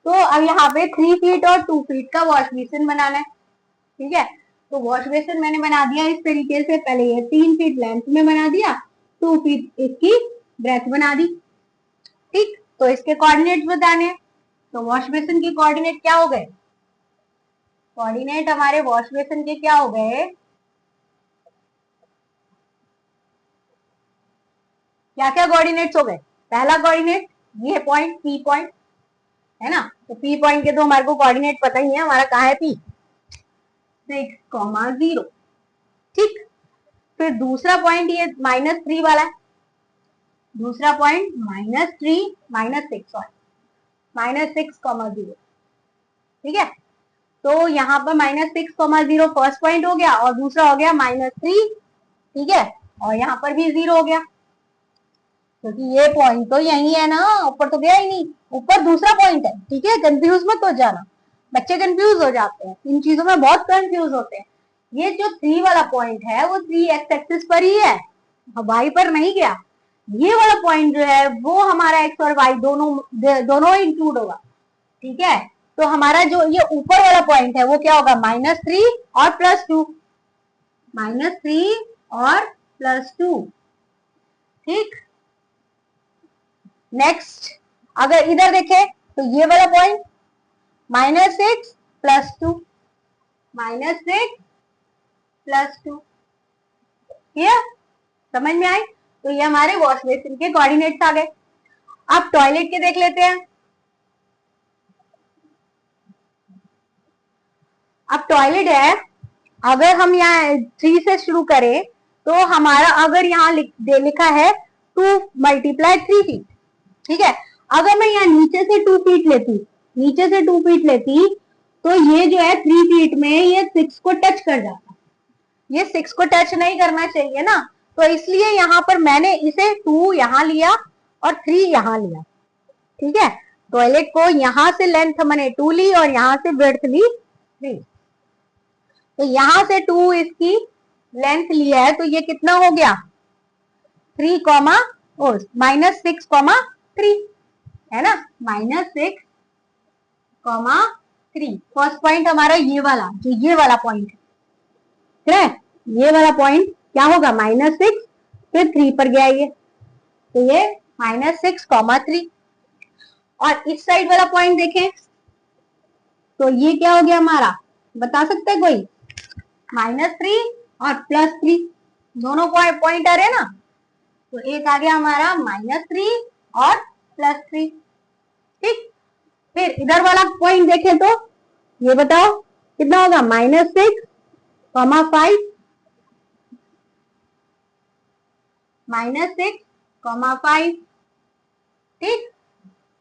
तो अब यहाँ पे 3 फीट और 2 फीट का वॉश बेसिन बनाना है, ठीक है। तो वॉश बेसिन मैंने बना दिया इस तरीके से, पहले ये 3 फीट लेंथ में बना दिया, 2 फीट इसकी ब्रेथ बना दी, ठीक। तो इसके कोऑर्डिनेट बताने हैं, तो वॉश बेसिन के कोऑर्डिनेट क्या हो गए? कोऑर्डिनेट हमारे वॉश बेसिन के क्या हो गए? क्या क्या कोऑर्डिनेट्स हो गए? पहला कोऑर्डिनेट ये पॉइंट P पॉइंट है ना, तो P पॉइंट के तो हमारे को कोऑर्डिनेट पता ही है, हमारा कहाँ है P? 6,0, ठीक। फिर दूसरा पॉइंट ये -3 वाला है, दूसरा पॉइंट -6,0, ठीक है। तो यहाँ पर -6,0 फर्स्ट पॉइंट हो गया और दूसरा हो गया -3, ठीक है, और यहाँ पर भी 0 हो गया, क्योंकि ये पॉइंट तो यही है ना, ऊपर तो गया ही नहीं, ऊपर दूसरा पॉइंट है, ठीक है। कंफ्यूज मत हो जाना, बच्चे कंफ्यूज हो जाते हैं इन चीजों में, बहुत कंफ्यूज होते हैं। ये जो 3 वाला पॉइंट है वो 3 एक्स एक्सिस पर ही है, वाई पर नहीं गया। ये वाला पॉइंट जो है वो हमारा एक्स और वाई दोनों इंक्लूड होगा, ठीक है। तो हमारा जो ये ऊपर वाला पॉइंट है वो क्या होगा? -3 और +2, -3 और +2, ठीक। नेक्स्ट अगर इधर देखें तो ये वाला पॉइंट -6 +2, -6 +2। क्लियर? समझ में आई? तो ये हमारे वॉश बेसिन के कोऑर्डिनेट्स आ गए। अब टॉयलेट के देख लेते हैं। अब टॉयलेट है, अगर हम यहाँ 3 से शुरू करें तो हमारा अगर यहाँ लिखा है 2 × 3 फीट, ठीक है। अगर मैं यहाँ नीचे से 2 फीट लेती तो ये जो है 3 फीट में ये 6 को टच कर जाता। ये 6 को टच नहीं करना चाहिए ना, तो इसलिए यहाँ पर मैंने इसे 2 यहाँ लिया और 3 यहाँ लिया, ठीक है। टॉयलेट को यहाँ से लेंथ मैंने 2 ली और यहाँ से ब्रेड्थ ली 3। तो यहाँ से 2 इसकी लेंथ लिया है, तो ये कितना हो गया? -6, 3 है ना, -6, 3। फर्स्ट पॉइंट हमारा ये वाला, जो ये वाला पॉइंट है, ये वाला पॉइंट क्या होगा? -6 फिर 3 पर गया ये, तो ये -6, 3। और इस साइड वाला पॉइंट देखें तो ये क्या हो गया हमारा, बता सकते हैं कोई? -3 और +3, दोनों पॉइंट आ रहे हैं ना, तो एक आ गया हमारा -3 और +3, ठीक। फिर इधर वाला पॉइंट देखें तो ये बताओ कितना होगा? -6, 5, -6, 5, ठीक।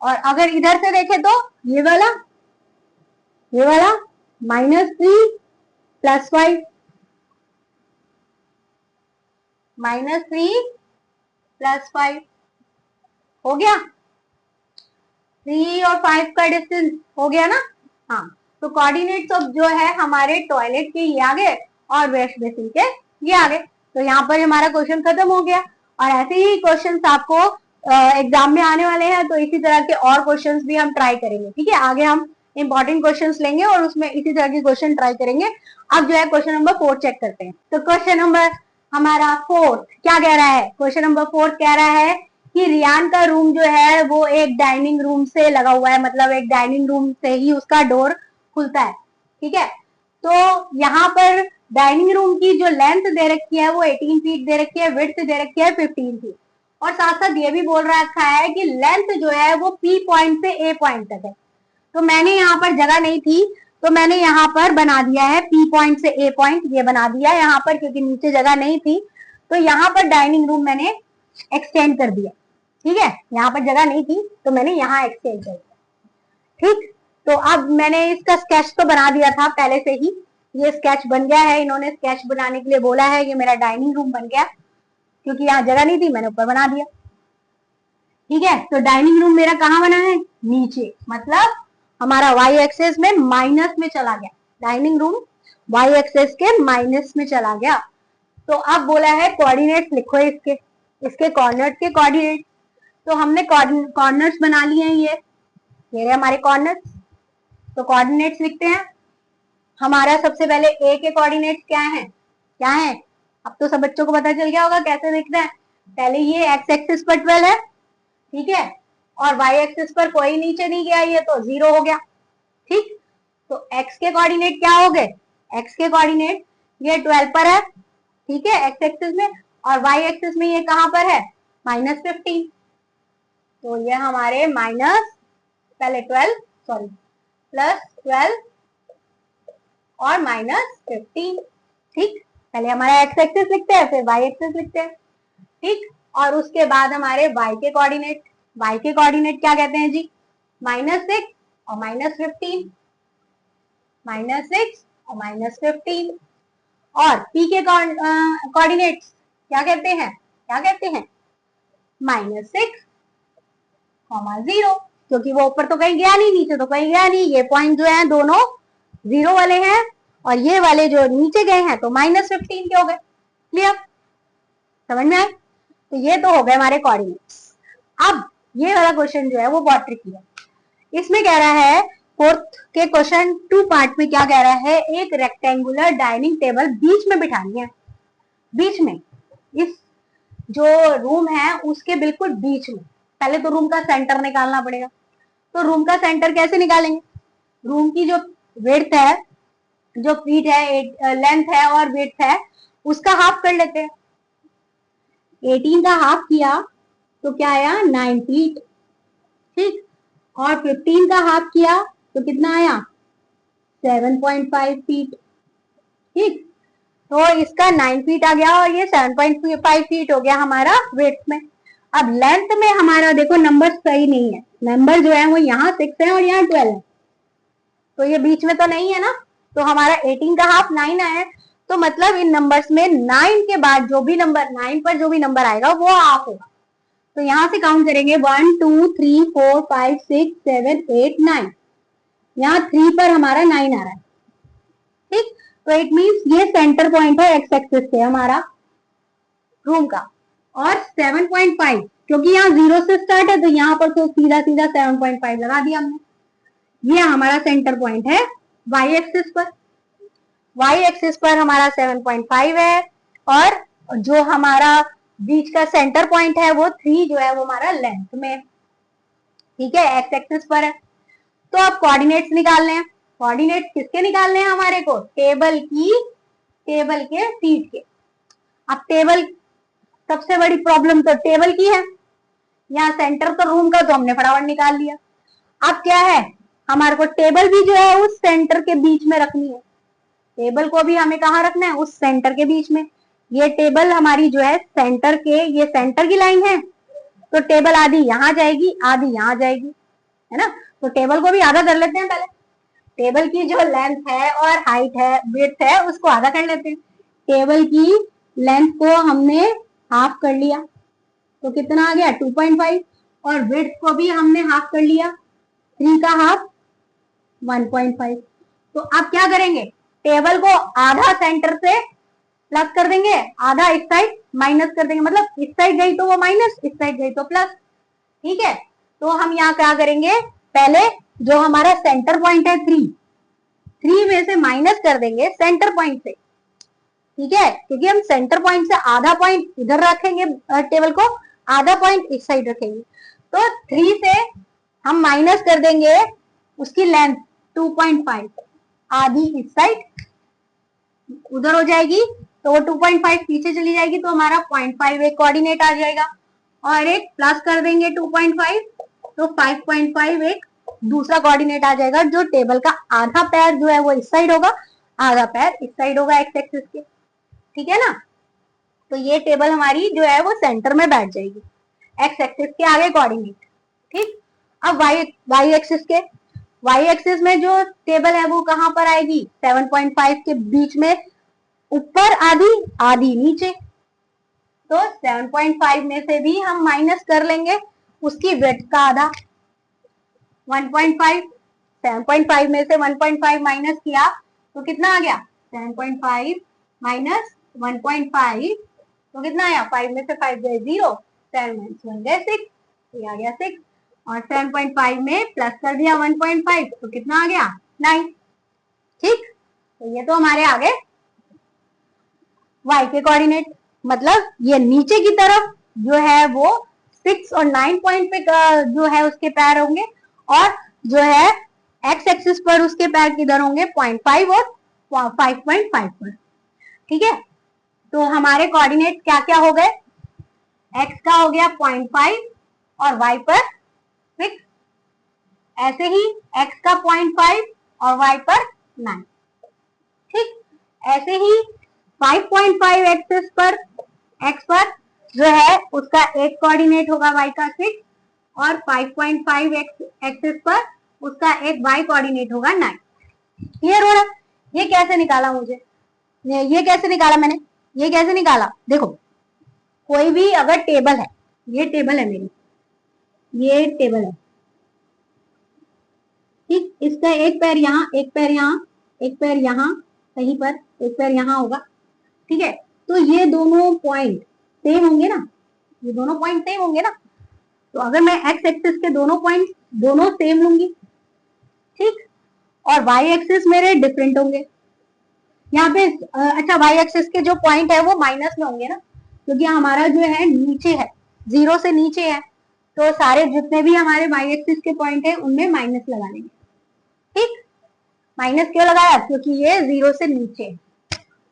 और अगर इधर से देखें तो ये वाला -3 +5, -3 +5 हो गया। 3 और 5 का डिस्टेंस हो गया ना। हाँ, तो कोऑर्डिनेट्स ऑफ जो है हमारे टॉयलेट के ये आ गए और वॉश बेसिन के ये आ गए। तो यहाँ पर हमारा क्वेश्चन खत्म हो गया। और ऐसे ही क्वेश्चंस आपको एग्जाम में आने वाले हैं, तो इसी तरह के और क्वेश्चंस भी हम ट्राई करेंगे, ठीक है। आगे हम इंपॉर्टेंट क्वेश्चंस लेंगे और उसमें इसी तरह के क्वेश्चन ट्राई करेंगे। अब जो है क्वेश्चन नंबर 4 चेक करते हैं। तो क्वेश्चन नंबर हमारा 4 क्या कह रहा है? क्वेश्चन नंबर 4 कह रहा है कि रियान का रूम जो है वो एक डाइनिंग रूम से लगा हुआ है, मतलब एक डाइनिंग रूम से ही उसका डोर खुलता है, ठीक है। तो यहाँ पर डाइनिंग रूम की जो लेंथ दे रखी है वो 18 फीट दे रखी है, विड्थ दे रखी है 15 फीट, और साथ साथ ये भी बोल रखा है कि लेंथ जो है वो P पॉइंट से A पॉइंट तक है। तो मैंने यहाँ पर जगह नहीं थी, तो मैंने यहाँ पर बना दिया है P पॉइंट से A पॉइंट, ये बना दिया है यहाँ पर, क्योंकि नीचे जगह नहीं थी। तो यहाँ पर डाइनिंग रूम मैंने एक्सटेंड कर दिया, ठीक है। यहाँ पर जगह नहीं थी तो मैंने यहाँ एक्सटेंड कर दिया, ठीक। तो अब मैंने इसका स्केच तो बना दिया था पहले से ही, ये स्केच बन गया है। इन्होंने स्केच बनाने के लिए बोला है, ये मेरा डाइनिंग रूम बन गया, क्योंकि यहाँ जगह नहीं थी मैंने ऊपर बना दिया, ठीक है। तो डाइनिंग रूम मेरा कहाँ बना है? नीचे, मतलब हमारा वाई एक्सेस में माइनस में चला गया। डाइनिंग रूम वाई एक्सेस के माइनस में चला गया। तो अब बोला है कोऑर्डिनेट्स लिखो इसके कॉर्नर के कोऑर्डिनेट। तो हमने कॉर्नर्स बना लिए हैं, ये हमारे कॉर्नर्स। तो कोऑर्डिनेट्स लिखते हैं। हमारा सबसे पहले ए के कोऑर्डिनेट्स क्या है? अब तो सब बच्चों को पता चल गया होगा कैसे लिखना है। पहले ये एक्स एक्सिस पर 12 है, ठीक है, और वाई एक्सिस पर कोई नीचे नहीं गया, ये तो 0 हो गया, ठीक। तो एक्स के कोऑर्डिनेट क्या हो गए? एक्स के कोऑर्डिनेट ये 12 पर है, ठीक है, एक्स एक्सिस में, और वाई एक्सिस में ये कहां पर है? -15। तो ये हमारे +12 और -15, ठीक। पहले हमारा एक्स एक्सिस लिखते हैं, फिर वाई एक्सिस लिखते हैं, ठीक। और उसके बाद हमारे y के कोऑर्डिनेट क्या कहते हैं जी? -6 और -15, -6 और -15। और p के कोऑर्डिनेट्स क्या कहते हैं? -6, 0, क्योंकि वो ऊपर तो कहीं गया नहीं, नीचे तो कहीं गया नहीं। ये पॉइंट जो है दोनों 0 वाले हैं, और ये वाले जो नीचे गए हैं तो -15 के हो गए। क्लियर? समझ में आए? तो ये तो हो गए हमारे कोऑर्डिनेट्स। अब ये वाला क्वेश्चन जो है वो बहुत ट्रिकी है। इसमें कह रहा है, फोर्थ के क्वेश्चन 2 पार्ट में क्या कह रहा है? एक रेक्टेंगुलर डाइनिंग टेबल बीच में बिठानी है, बीच में, इस जो रूम है उसके बिल्कुल बीच में। पहले तो रूम का सेंटर निकालना पड़ेगा। तो रूम का सेंटर कैसे निकालेंगे? रूम की जो विड्थ है जो फीट है, लेंथ है और विड्थ है, उसका हाफ कर लेते हैं। 18 का हाफ किया तो क्या आया 9 फीट, ठीक। और 15 का हाफ किया तो कितना आया 7.5 फीट, ठीक। तो इसका 9 फीट आ गया और ये 7.5 फीट हो गया हमारा विड्थ में। अब लेंथ में हमारा देखो नंबर सही नहीं है, नंबर जो है वो यहाँ 6 है और यहाँ 12 है, तो ये बीच में तो नहीं है ना, तो हमारा 18 का हाफ 9 आया है, तो मतलब इन नंबर्स में 9 के बाद जो भी नंबर 9 पर जो भी नंबर आएगा वो हाफ होगा। तो यहां से काउंट करेंगे 1 2 3 4 5 6 7 8 9, यहाँ 3 पर हमारा 9 आ रहा है, ठीक। तो इट मीन्स ये सेंटर पॉइंट है एक्स एक्सिस से हमारा रूम का। और 7.5 क्योंकि यहाँ 0 से स्टार्ट है तो यहाँ पर तो सीधा सीधा 7.5 लगा दिया हमने। ये हमारा सेंटर पॉइंट है वाई एक्सिस पर। वाई एक्सिस पर हमारा 7.5 है और जो हमारा बीच का सेंटर पॉइंट है वो 3 जो है वो हमारा लेंथ में, ठीक है, एक्स एक्सिस पर है। तो अब कोऑर्डिनेट्स निकालने हैं। कोऑर्डिनेट्स किसके निकालने हैं हमारे को, टेबल के फीट के। अब टेबल, सबसे बड़ी प्रॉब्लम तो टेबल की है, यहाँ सेंटर तो रूम का तो हमने फटाफट निकाल लिया। अब क्या है, हमारे को टेबल भी जो है उस सेंटर के बीच में रखनी है। टेबल को भी हमें कहाँ रखना है, उस सेंटर के बीच में। ये टेबल हमारी जो है सेंटर के, ये सेंटर की लाइन है, तो टेबल आधी यहाँ जाएगी आधी यहाँ जाएगी, है ना। तो टेबल को भी आधा कर लेते हैं पहले। टेबल की जो लेंथ है और हाइट है, विड्थ है, उसको आधा कर लेते हैं। टेबल की लेंथ को हमने हाफ कर लिया तो कितना आ गया 2.5, और विड्थ को भी हमने हाफ कर लिया, 3 का हाफ 1.5। तो अब क्या करेंगे, टेबल को आधा सेंटर से प्लस कर देंगे, आधा इस साइड माइनस कर देंगे, मतलब इस साइड गई तो वो माइनस, इस साइड गई तो प्लस, ठीक है। तो हम यहाँ क्या करेंगे, पहले जो हमारा सेंटर पॉइंट है 3 में से माइनस कर देंगे सेंटर पॉइंट से, ठीक है, क्योंकि हम सेंटर पॉइंट से आधा पॉइंट इधर रखेंगे टेबल को, आधा पॉइंट इस साइड रखेंगे। तो 3 से हम माइनस कर देंगे उसकी लेंथ 2.5, आधी इस साइड उधर हो जाएगी, तो वो 2.5 पीछे चली जाएगी, तो हमारा 0.5 एक कोऑर्डिनेट आ जाएगा, और एक प्लस कर देंगे 2.5, तो 5.5 एक दूसरा कोऑर्डिनेट आ जाएगा, जो टेबल का आधा पैर जो है वो इस साइड होगा, आधा पैर इस साइड होगा एक्स एक्सिस के, ठीक है ना। तो ये टेबल हमारी जो है वो सेंटर में बैठ जाएगी, एक्स एक्सिस के आगे कोऑर्डिनेट, ठीक। अब वाई एक्सिस के, वाई एक्सिस में जो टेबल है वो कहां पर आएगी, 7.5 के बीच में, ऊपर आधी आधी नीचे। तो 7.5 में से भी हम माइनस कर लेंगे उसकी विड्थ का आधा, 1.5। 7.5 में से 1.5 माइनस किया तो कितना आ गया, 7.5 माइनस 1.5 तो कितना आया, 5 में से 5 गए 0, 7 माइनस 1 गए 6, ये आ गया 6, और 7.5 में प्लस कर दिया 1.5 तो कितना आ गया 9, ठीक। तो ये तो हमारे आगे y के कोऑर्डिनेट, मतलब ये नीचे की तरफ जो है वो 6 और 9 पॉइंट पे जो है उसके पैर होंगे, और जो है x एक्सिस पर उसके पैर किधर होंगे 0.5 और 5.5 पर, ठीक है। तो हमारे कोऑर्डिनेट क्या क्या हो गए, x का हो गया 0.5 और y पर 6, ऐसे ही x का 0.5 और y पर 9, ठीक। ऐसे ही 5.5 एक्सिस पर, x पर जो है उसका एक कोऑर्डिनेट होगा y का 6, और 5.5 एक्सिस पर उसका एक y कोऑर्डिनेट होगा 9। क्लियर हो रहा, ये कैसे निकाला मुझे, ये कैसे निकाला मैंने, ये कैसे निकाला, देखो कोई भी अगर टेबल है, ये टेबल है मेरी, ये टेबल है, ठीक। इसका एक पैर यहाँ, एक पैर यहाँ, एक पैर यहाँ कहीं पर, एक पैर यहाँ होगा, ठीक है। तो ये दोनों पॉइंट सेम होंगे ना, ये दोनों पॉइंट सेम होंगे ना, तो अगर मैं एक्स एक्सिस के दोनों पॉइंट दोनों सेम लूंगी, ठीक, और वाई एक्सिस मेरे डिफरेंट होंगे यहाँ पे, अच्छा वाई एक्सिस के जो पॉइंट है वो माइनस में होंगे ना, क्योंकि हमारा जो है नीचे है, 0 से नीचे है, तो सारे जितने भी हमारे वाई एक्सिस के पॉइंट है उनमें माइनस लगा लेंगे, ठीक। माइनस क्यों लगाया? क्योंकि ये 0 से नीचे है।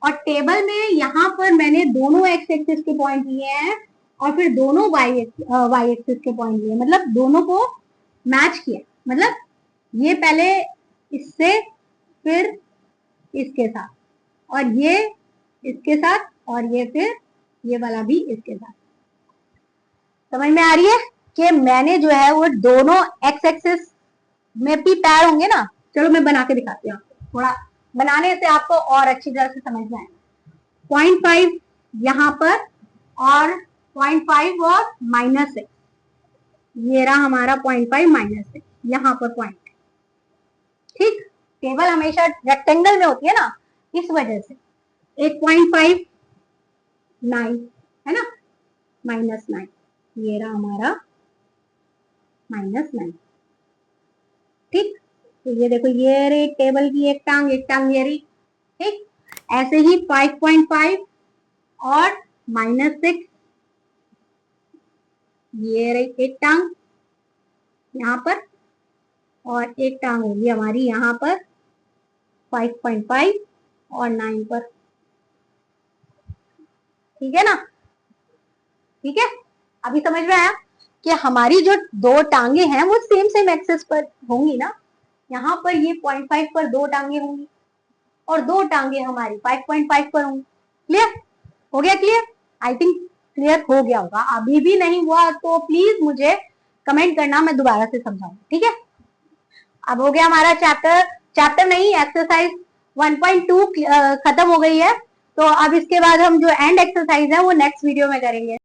और टेबल में यहाँ पर मैंने दोनों एक्स एक्सिस के पॉइंट लिए हैं और फिर दोनों वाई एक्सिस के पॉइंट लिए, मतलब दोनों को मैच किया। मतलब ये पहले इससे, फिर इसके साथ, और ये इसके साथ, और ये फिर ये वाला भी इसके साथ। समझ में आ रही है कि मैंने जो है वो दोनों एक्स एक्सिस में भी पैर होंगे ना। चलो मैं बना के दिखाती हूँ आपको, थोड़ा बनाने से आपको और अच्छी तरह से समझ में आएगा। 0.5 यहाँ पर और 0.5 और -6, ये रहा हमारा 0.5 -6 यहाँ पर पॉइंट। ठीक, टेबल हमेशा रेक्टेंगल में होती है ना, इस वजह से 8.5 9 है ना, -9, ये रहा हमारा -9। ठीक, तो ये देखो, ये रही टेबल की एक टांग ये रही। ठीक, ऐसे ही 5.5 और -6, ये रही एक टांग यहाँ पर, और एक टांग होगी हमारी यहाँ पर 5.5 और 9 पर। ठीक है ना? ठीक है, अभी समझ में आया कि हमारी जो दो टांगे हैं वो सेम एक्सेस पर होंगी ना। यहाँ पर ये 0.5 पर दो टांगे होंगी और दो टांगे हमारी 5.5 पर होंगी। क्लियर हो गया? क्लियर, आई थिंक क्लियर हो गया होगा। अभी भी नहीं हुआ तो प्लीज मुझे कमेंट करना, मैं दोबारा से समझाऊंगी। ठीक है, अब हो गया हमारा चैप्टर नहीं, एक्सरसाइज 1.2 खत्म हो गई है। तो अब इसके बाद हम जो एंड एक्सरसाइज है वो नेक्स्ट वीडियो में करेंगे।